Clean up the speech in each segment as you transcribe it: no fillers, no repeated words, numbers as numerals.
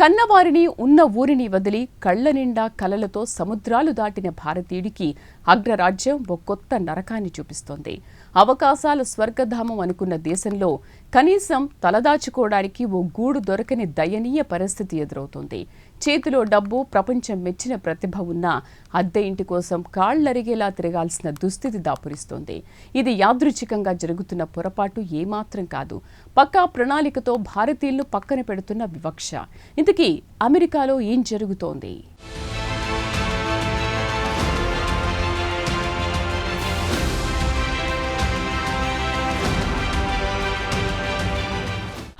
కన్నవారిని ఉన్న ఊరిని వదిలి కళ్ల నిండా కలలతో సముద్రాలు దాటిన భారతీయుడికి అగ్రరాజ్యం ఓ కొత్త నరకాన్ని చూపిస్తోంది. అవకాశాల స్వర్గధామం అనుకున్న దేశంలో కనీసం తలదాచుకోవడానికి ఓ గూడు దొరకని దయనీయ పరిస్థితి ఎదురవుతోంది. చేతిలో డబ్బు, ప్రపంచం మెచ్చిన ప్రతిభ ఉన్న అద్దె ఇంటి కోసం కాళ్లరిగేలా తిరగాల్సిన దుస్థితి దాపురిస్తోంది. ఇది యాదృచ్ఛికంగా జరుగుతున్న పొరపాటు ఏమాత్రం కాదు. పక్కా ప్రణాళికతో భారతీయులను పక్కన పెడుతున్న వివక్ష. ఇంతకీ అమెరికాలో ఏం జరుగుతోంది?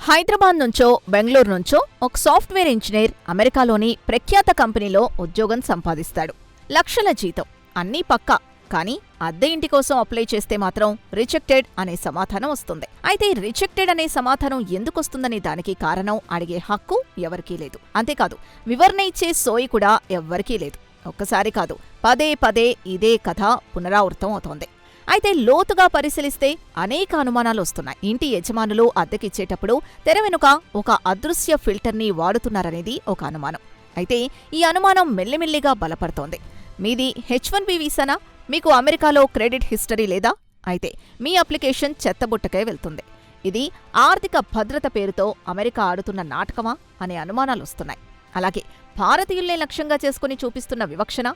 హైదరాబాద్ నుంచో బెంగళూరు నుంచో ఒక సాఫ్ట్వేర్ ఇంజనీర్ అమెరికాలోని ప్రఖ్యాత కంపెనీలో ఉద్యోగం సంపాదిస్తాడు. లక్షల జీతం, అన్నీ పక్కా. కానీ అద్దె ఇంటి కోసం అప్లై చేస్తే మాత్రం రిజెక్టెడ్ అనే సమాధానం వస్తుంది. అయితే రిజెక్టెడ్ అనే సమాధానం ఎందుకొస్తుందనే దానికి కారణం అడిగే హక్కు ఎవరికీ లేదు. అంతేకాదు, వివరణ ఇచ్చే సోయి కూడా ఎవ్వరికీ లేదు. ఒక్కసారి కాదు, పదే పదే ఇదే కథ పునరావృతం అవుతోంది. అయితే లోతుగా పరిశీలిస్తే అనేక అనుమానాలు వస్తున్నాయి. ఇంటి యజమానులు అద్దెకిచ్చేటప్పుడు తెర వెనుక ఒక అదృశ్య ఫిల్టర్ని వాడుతున్నారనేది ఒక అనుమానం. అయితే ఈ అనుమానం మెల్లిమెల్లిగా బలపడుతోంది. మీది H1B వీసానా? మీకు అమెరికాలో క్రెడిట్ హిస్టరీ లేదా? అయితే మీ అప్లికేషన్ చెత్తబుట్టకే వెళ్తుంది. ఇది ఆర్థిక భద్రత పేరుతో అమెరికా ఆడుతున్న నాటకమా అనే అనుమానాలు వస్తున్నాయి. అలాగే భారతీయుల్నే లక్ష్యంగా చేసుకుని చూపిస్తున్న వివక్షణ?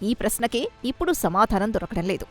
ఈ ప్రశ్నకే ఇప్పుడు సమాధానం దొరకడం లేదు.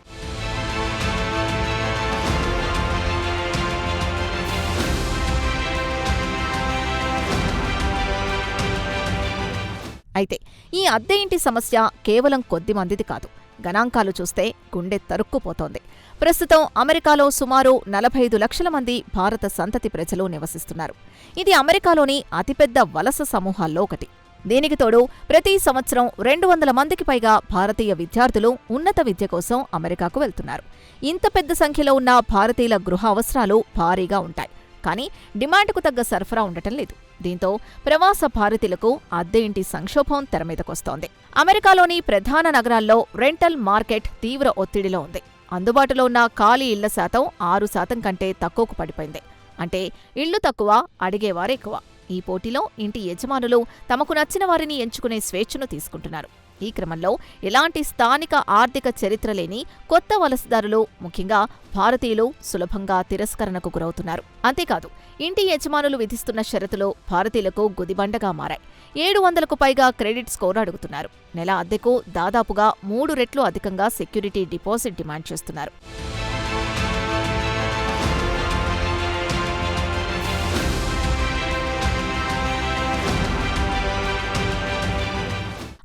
అయితే ఈ అద్దె ఇంటి సమస్య కేవలం కొద్ది మందిది కాదు. గణాంకాలు చూస్తే గుండె తరుక్కుపోతోంది. ప్రస్తుతం అమెరికాలో సుమారు 45 లక్షల మంది భారత సంతతి ప్రజలు నివసిస్తున్నారు. ఇది అమెరికాలోని అతిపెద్ద వలస సమూహాల్లో ఒకటి. దీనికి తోడు ప్రతి సంవత్సరం 200 మందికి పైగా భారతీయ విద్యార్థులు ఉన్నత విద్య కోసం అమెరికాకు వెళ్తున్నారు. ఇంత పెద్ద సంఖ్యలో ఉన్న భారతీయుల గృహ అవసరాలు భారీగా ఉంటాయి. కానీ డిమాండ్కు తగ్గ సరఫరా ఉండటం లేదు. దీంతో ప్రవాస భారతీయులకు అద్దె ఇంటి సంక్షోభం తెరమీదకొస్తోంది. అమెరికాలోని ప్రధాన నగరాల్లో రెంటల్ మార్కెట్ తీవ్ర ఒత్తిడిలో ఉంది. అందుబాటులో ఉన్న ఖాళీ ఇళ్ల శాతం 6% కంటే తక్కువకు పడిపోయింది. అంటే ఇళ్లు తక్కువ, అడిగేవారెక్కువ. ఈ పోటీలో ఇంటి యజమానులు తమకు నచ్చిన వారిని ఎంచుకునే స్వేచ్ఛను తీసుకుంటున్నారు. ఈ క్రమంలో ఎలాంటి స్థానిక ఆర్థిక చరిత్ర లేని కొత్త వలసదారులు, ముఖ్యంగా భారతీయులు సులభంగా తిరస్కరణకు గురవుతున్నారు. అంతేకాదు, ఇంటి యజమానులు విధిస్తున్న షరతులు భారతీయులకు గుదిబండగా మారాయి. 700కు పైగా క్రెడిట్ స్కోర్ అడుగుతున్నారు. నెల అద్దెకు దాదాపుగా 3 రెట్లు అధికంగా సెక్యూరిటీ డిపాజిట్ డిమాండ్ చేస్తున్నారు.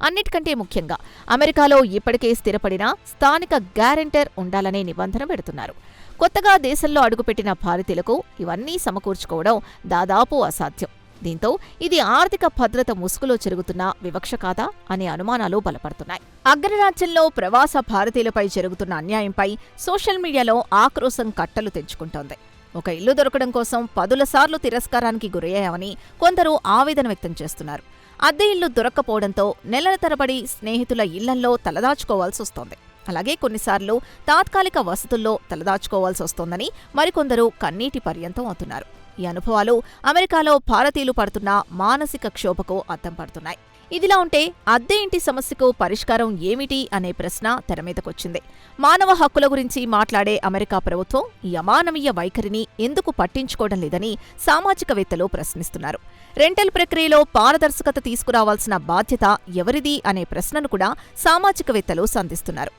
అన్నిటికంటే ముఖ్యంగా అమెరికాలో ఇప్పటికే స్థిరపడిన స్థానిక గ్యారెంటర్ ఉండాలనే నిబంధన పెడుతున్నారు. కొత్తగా దేశంలో అడుగుపెట్టిన భారతీయులకు ఇవన్నీ సమకూర్చుకోవడం దాదాపు అసాధ్యం. దీంతో ఇది ఆర్థిక భద్రత ముసుగులో జరుగుతున్న వివక్ష కాదా అనే అనుమానాలు బలపడుతున్నాయి. అగ్రరాజ్యంలో ప్రవాస భారతీయులపై జరుగుతున్న అన్యాయంపై సోషల్ మీడియాలో ఆక్రోశం కట్టలు తెంచుకుంటోంది. ఒక ఇల్లు దొరకడం కోసం 10 సార్లు తిరస్కారానికి గురయ్యామని కొందరు ఆవేదన వ్యక్తం చేస్తున్నారు. అద్దె ఇల్లు దొరక్కపోవడంతో నెలల తరబడి స్నేహితుల ఇళ్లల్లో తలదాచుకోవాల్సొస్తోంది. అలాగే కొన్నిసార్లు తాత్కాలిక వసతుల్లో తలదాచుకోవాల్సొస్తోందని మరికొందరు కన్నీటి పర్యంతం అవుతున్నారు. ఈ అనుభవాలు అమెరికాలో భారతీయులు పడుతున్న మానసిక క్షోభకు అద్దం పడుతున్నాయి. ఇదిలా ఉంటే అద్దె ఇంటి సమస్యకు పరిష్కారం ఏమిటి అనే ప్రశ్న తెరమీదకొచ్చింది. మానవ హక్కుల గురించి మాట్లాడే అమెరికా ప్రభుత్వం ఈ అమానవీయ వైఖరిని ఎందుకు పట్టించుకోవడం లేదని సామాజికవేత్తలు ప్రశ్నిస్తున్నారు. రెంటల్ ప్రక్రియలో పారదర్శకత తీసుకురావాల్సిన బాధ్యత ఎవరిది అనే ప్రశ్నను కూడా సామాజికవేత్తలు సంధిస్తున్నారు.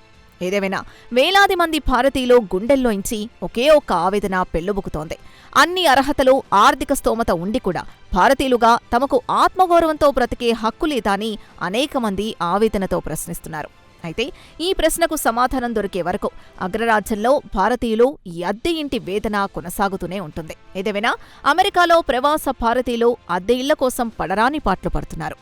ఏదేమైనా వేలాది మంది భారతీయులు గుండెల్లోంచి ఒకే ఒక్క ఆవేదన పెళ్లుబుకుతోంది. అన్ని అర్హతలు, ఆర్థిక స్తోమత ఉండి కూడా భారతీయులుగా తమకు ఆత్మగౌరవంతో బ్రతికే హక్కు లేదా అని అనేక మంది ఆవేదనతో ప్రశ్నిస్తున్నారు. అయితే ఈ ప్రశ్నకు సమాధానం దొరికే వరకు అగ్రరాజ్యంలో భారతీయులు ఈ అద్దె ఇంటి వేదన కొనసాగుతూనే ఉంటుంది. ఏదేమైనా అమెరికాలో ప్రవాస భారతీయులు అద్దె ఇళ్ల కోసం పడరాని పాట్లు పడుతున్నారు.